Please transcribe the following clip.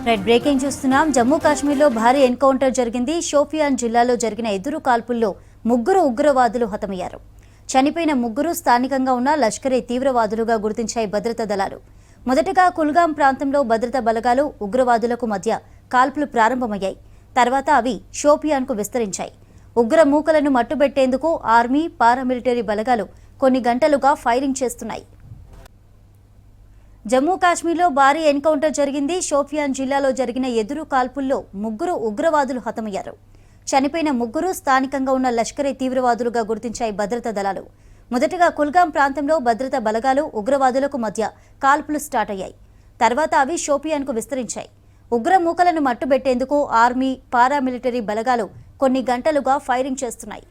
Right breaking చూస్తున్నాం. జమ్మూ కాశ్మీర్లో భారీ ఎన్కౌంటర్ జరిగింది. షోపియాన్ జిల్లాలో జరిగిన ఎదురు కాల్పుల్లో ముగ్గురు ఉగ్రవాదులు హతమయ్యారు. చనిపోయిన ముగ్గురు స్థానికంగా ఉన్న లష్కరే తీవ్రవాదులుగా గుర్తించాయి భద్రతా దళాలు. మొదటగా కుల్గాం ప్రాంతంలో భద్రతా బలగాలు ఉగ్రవాదులకు మధ్య కాల్పులు ప్రారంభమయ్యాయి. తర్వాత అవి షోపియాన్కు విస్తరించాయి. ఉగ్ర మూకలను మట్టుబెట్టేందుకు ఆర్మీ, పారామిలిటరీ బలగాలు కొన్ని గంటలుగా ఫైరింగ్ చేస్తున్నాయి. జమ్మూ కాశ్మీర్లో భారీ ఎన్కౌంటర్ జరిగింది. షోపియాన్ జిల్లాలో జరిగిన ఎదురు కాల్పుల్లో ముగ్గురు ఉగ్రవాదులు హతమయ్యారు. చనిపోయిన ముగ్గురు స్థానికంగా ఉన్న లష్కరే తీవ్రవాదులుగా గుర్తించాయి భద్రతా దళాలు. మొదటగా కుల్గాం ప్రాంతంలో భద్రతా బలగాలు ఉగ్రవాదులకు మధ్య కాల్పులు స్టార్ట్ అయ్యాయి. తర్వాత అవి షోపియాన్కు విస్తరించాయి. ఉగ్ర మూకలను మట్టుబెట్టేందుకు ఆర్మీ, పారామిలిటరీ బలగాలు కొన్ని గంటలుగా ఫైరింగ్ చేస్తున్నాయి.